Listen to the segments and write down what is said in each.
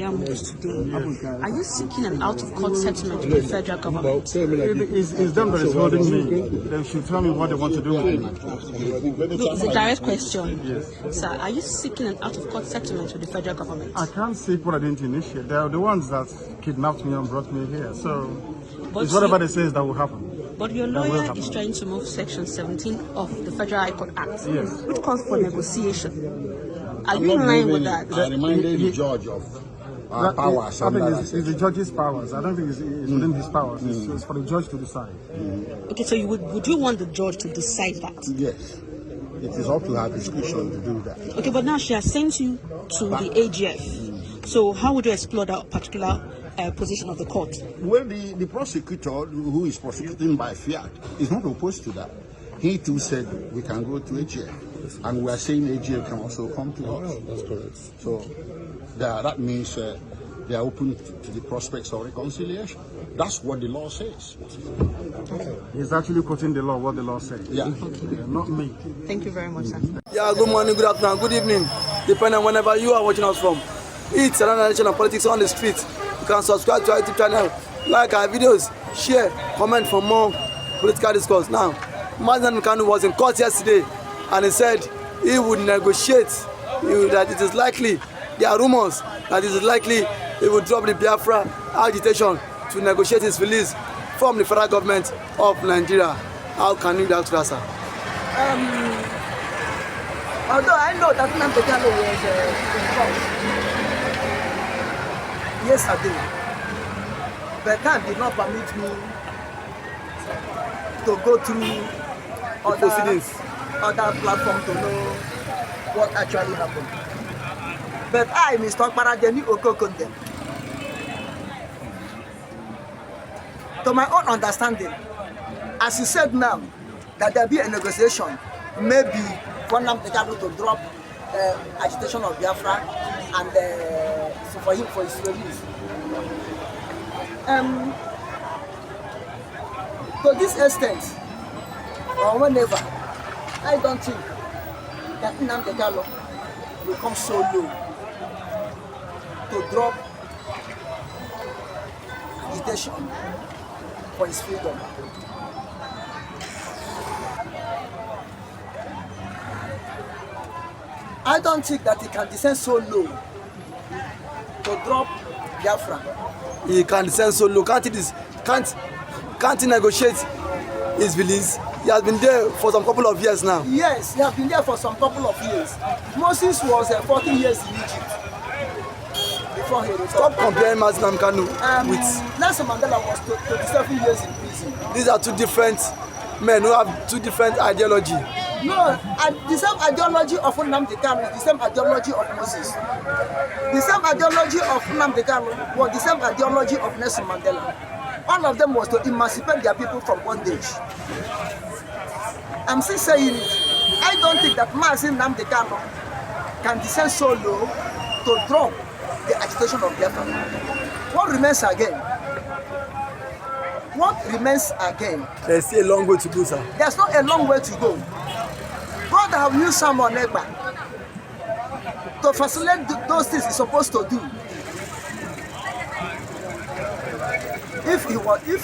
lawyer moves today. Are you seeking an out-of-court settlement with the federal government? It's them that is holding me. They should tell me what they want to do with me. Look, it's a direct question. Yes. Sir, are you seeking an out-of-court settlement with the federal government? I can't seek what I didn't initiate. They are the ones that kidnapped me and brought me here. So it's whatever they say that will happen. But your lawyer is trying to move Section 17 of the Federal High Court Act, yes, which calls for negotiation. Are you in line with that? I reminded the judge of powers. I think it's the judge's powers. I don't think it's within his powers. It's for the judge to decide. Okay, so would you want the judge to decide that? Yes. It is up to her discretion to do that. Okay, but now she has sent you to the AGF. So how would you explore that particular position of the court? Well, the prosecutor, who is prosecuting by fiat, is not opposed to that. He too said we can go to AGF. And we are saying AGF can also come to us. That's correct. So that means they are open to the prospects of reconciliation. That's what the law says. Okay. He's actually quoting the law, what the law says. Yeah. Okay. Not me. Thank you very much, sir. Yeah, good morning, good afternoon, good evening, depending on whenever you are watching us from. It's another nation of politics on the street. You can subscribe to our YouTube channel, like our videos, share, comment for more political discourse. Now, Nnamdi Kanu was in court yesterday and he said he would negotiate, that it is likely, there are rumors that it is likely he would drop the Biafra agitation to negotiate his release from the federal government of Nigeria. How can you react to that, sir? Although I know that Nnamdi Kanu was involved yesterday, but that did not permit me to go through other platforms to know what actually happened. But I, Mr. Parajeni Okokonde, to my own understanding, as you said now, that there be a negotiation, maybe for Nnamdi Kanu to drop agitation of Biafra and so for him for his release. To this extent, or whenever, I don't think that Nnamdi Kanu will come so low to drop agitation for his freedom. I don't think that he can descend so low to drop Biafra. He can descend so low. Can't he negotiate his release? He has been there for some couple of years now. Yes, he has been there for some couple of years. Moses was 40 years in Egypt before he returned. Stop comparing Nnamdi Kanu with Nelson Mandela was 27 years in prison. These are two different men who have two different ideology. No, the same ideology of Nnamdi Kanu is the same ideology of Moses. The same ideology of Nnamdi Kanu was the same ideology of Nelson Mandela. All of them was to emancipate their people from bondage. I'm still saying it. I don't think that Mazi Nnamdi Kanu can descend so low to drop the agitation of Biafra. What remains again? What remains again? There's still a long way to go, sir. There's not a long way to go. God have used someone Ekpa to facilitate those things he's supposed to do. If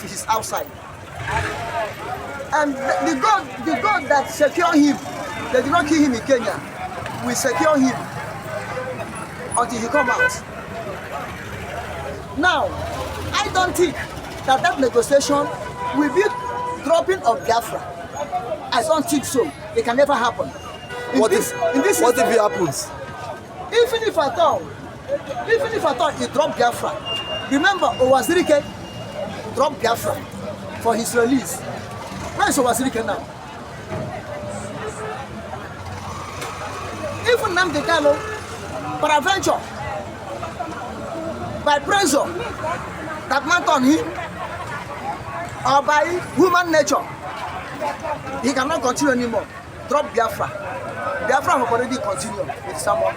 he's outside, and the God that secure him, they did not kill him in Kenya, will secure him until he come out. Now, I don't think that negotiation will be dropping of Biafra. I don't think so. It can never happen. What if it happens? Even if at all he drop Biafra, remember Owazirike dropped Biafra for his release. Where is Owazirike now? Even Nnamdi Kanu, peradventure, by pressure that mount on him, or by human nature, he cannot continue anymore. Drop Biafra. Biafra have already continued with someone.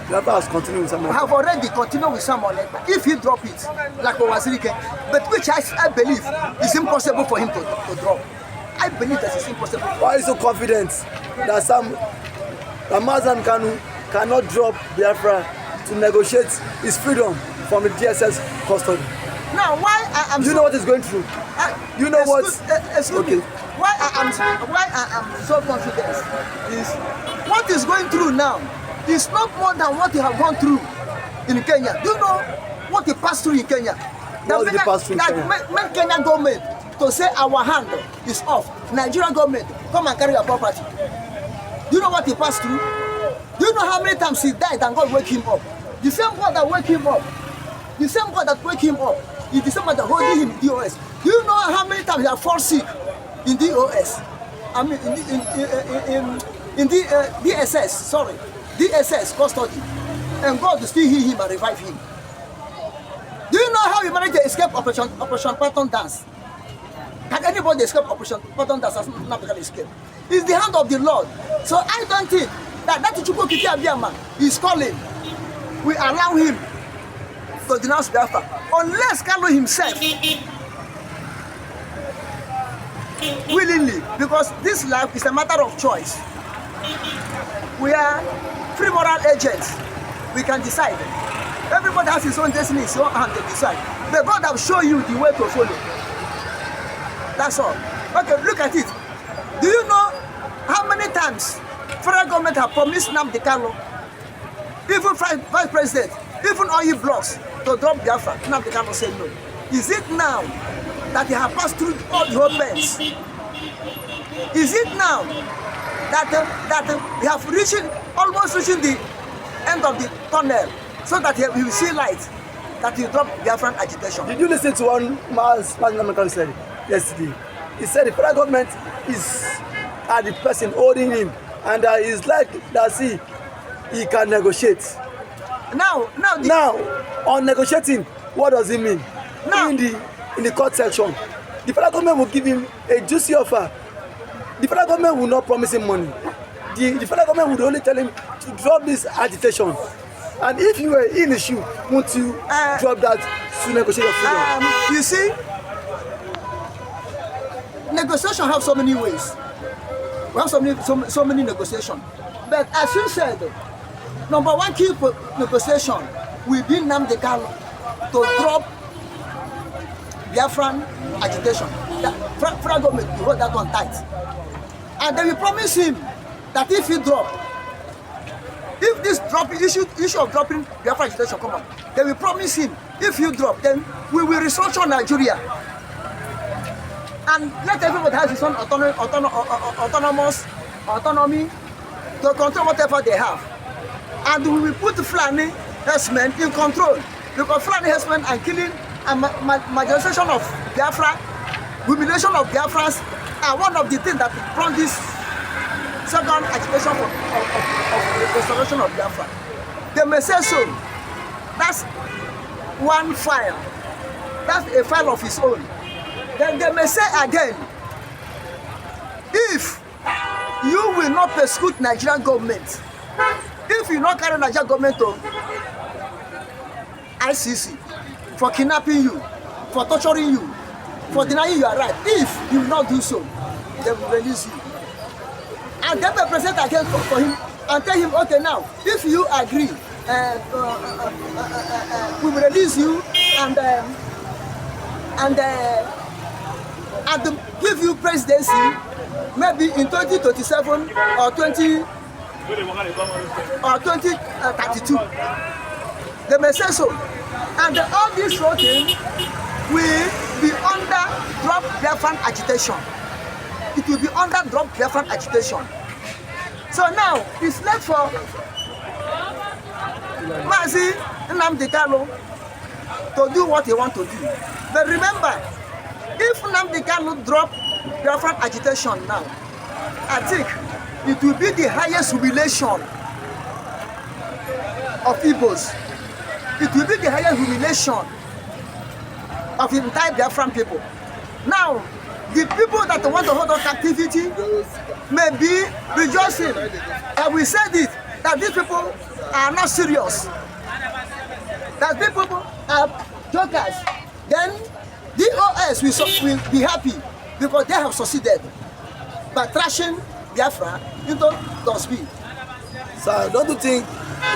Biafra has continued with someone. Have already continued with someone. If he drop it, like Owazirike, but which I believe is impossible for him to drop. I believe that it's impossible. Why are you so confident that Nnamdi Kanu cannot drop Biafra to negotiate his freedom from the DSS custody. Now, why I am Do you know what he's going through? You know what? Excuse me. Why I am so confident is what is going through now is not more than what he have gone through in Kenya. Do you know what he passed through in Kenya? What did he pass through in Kenya? Make Kenyan government to say our hand is off. Nigerian government, come and carry your property. Do you know what he passed through? Do you know how many times he died and God wake him up? The same God that wake him up, the same God that wake him up, is the same God that holding him in DOS. Do you know how many times he has fallen sick in DOS? I mean, in DSS, sorry, DSS custody, and God will still heal him and revive him. Do you know how he managed to escape Operation Patton Dance? Can anybody escape Operation Patton Dance? Has not escaped. It's the hand of the Lord. So I don't think that Chukwu Kiki Abiyama is calling. We allow him to denounce Biafra unless Kanu himself willingly, because this life is a matter of choice. We are free moral agents. We can decide. Everybody has his own destiny, his own hand to decide. But God will show you the way to follow. That's all. Okay, look at it. Do you know how many times federal government have promised Nnamdi Kanu, even vice president, even all blocks, to drop Biafra? Nnamdi Kanu said no. Is it now that he has passed through all the whole bends? Is it now that we have almost reaching the end of the tunnel, so that he will see light, that he drop Biafran agitation? Did you listen to one Nnamdi Kanu said yesterday? He said the federal government is the person holding him, and it's like that he can negotiate. Now on negotiating, what does it mean? Now in the court section, the federal government will give him a juicy offer. The federal government will not promise him money. The federal government would only tell him to drop this agitation. And if you were in the shoe, won't you drop that to negotiate your freedom? You see, negotiation have so many ways. We have so many negotiations. But as you said, number one key negotiation will be Nnamdi Kanu to drop Biafran agitation. The federal government will hold that one tight. And they will promise him that if he drop, if this issue of dropping Biafran agitation come up, they will promise him, if you drop, then we will restructure Nigeria. And let everybody have his own autonomy to control whatever they have. And we will put Fulani herdsmen in control, because Fulani herdsmen are killing and marginalization of Biafra, humiliation of Biafrans are one of the things that brought this second agitation of restoration of Biafra. They may say so. That's one file. That's a file of his own. Then they may say again, if you will not persecute Nigerian government, if you not carry Nigerian government to ICC for kidnapping you, for torturing you, for denying your right, if you will not do so, they will release you. And then they present again for him and tell him, okay, now, if you agree, we will release you and give you presidency maybe in 2027 or 2032. They may say so. And all this voting will be under drop Biafran agitation. It will be under drop Biafran agitation. So now it's left for Mazi Nnamdi Kanu to do what he wants to do. But remember, if Nnamdi Kanu drop Biafran agitation now, I think it will be the highest humiliation of Igbos. It will be the highest humiliation of the entire Biafran people. Now, the people that want to hold on captivity may be rejoicing. And we said it, that these people are not serious. That these people are jokers. Then DOS will be happy because they have succeeded by trashing Biafra into Godspeed. So don't you think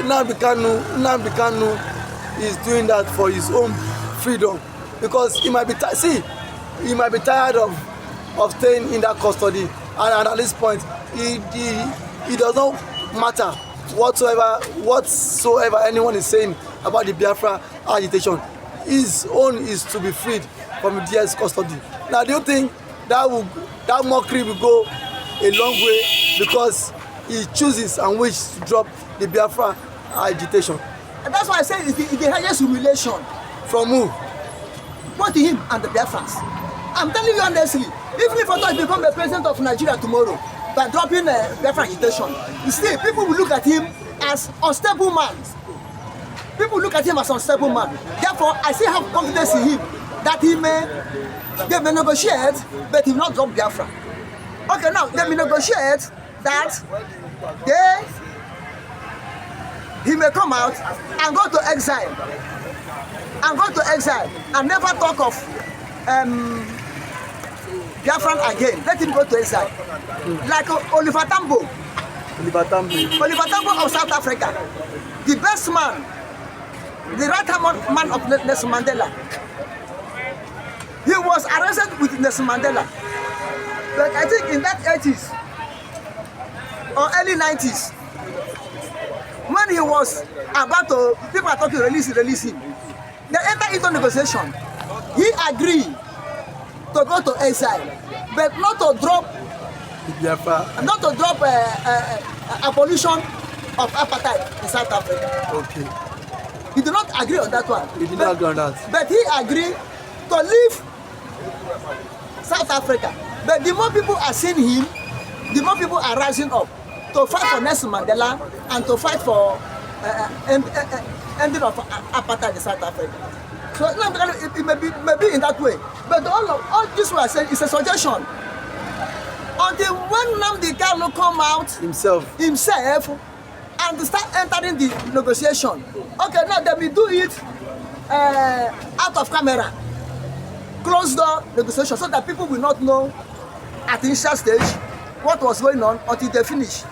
Nnamdi Kanu is doing that for his own freedom, because he might be tired of staying in that custody, and at this point it does not matter whatsoever anyone is saying about the Biafra agitation. His own is to be freed from the DS custody. Now, do you think that mockery will go a long way because he chooses and wishes to drop the Biafra agitation? And that's why I say it's the highest humiliation. From who? Both him and the Biafrans. I'm telling you honestly, even if I become the president of Nigeria tomorrow by dropping Biafra agitation, still people will look at him as unstable man. People look at him as unstable man. Therefore, I still have confidence in him that they may negotiate, but he will not drop Biafra. Okay, now they may negotiate that he may come out and go to exile. And never talk of Biafran again. Let him go to exile. Like Oliver Tambo of South Africa, the best man, the right-hand man of Nelson Mandela. He was arrested with Nelson Mandela. But I think in that 80s or early 90s, when he was about to, people are talking release him, they entered into negotiation. He agreed to go to exile, but not to drop abolition of apartheid in South Africa. Okay. He did not agree on that one. He did not agree on that. But he agreed to leave South Africa. But the more people are seeing him, the more people are rising up to fight for Nelson Mandela and to fight for ending of apartheid in South Africa. So it may be in that way. But all this we are saying is a suggestion. Until when Nnamdi Kanu come out himself and start entering the negotiation. Okay, now they will do it out of camera, closed door negotiation, so that people will not know at the initial stage what was going on until they finish.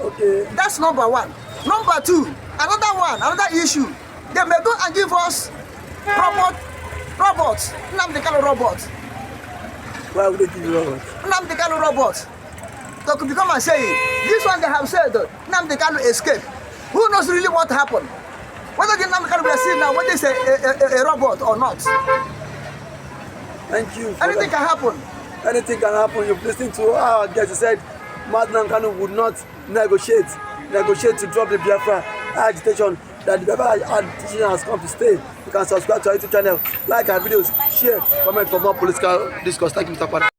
Okay, that's number one. Number two, another issue. They may go and give us robots, Nnamdi Kanu robots. Why would they give you robots? Nnamdi Kanu robots. They could become and say, this one they have said, Nnamdi Kanu escaped. Who knows really what happened? Whether the Nnamdi Kanu we are seeing now, whether it's a robot or not. Thank you. Anything can happen. Anything can happen. You've listened to our guest. He said Nnamdi Kanu would not negotiate to drop the Biafra agitation. That the Biafra agitation has come to stay. You can subscribe to our YouTube channel, like our videos, share, comment for more political discourse. Thank you, Mr. Kanu.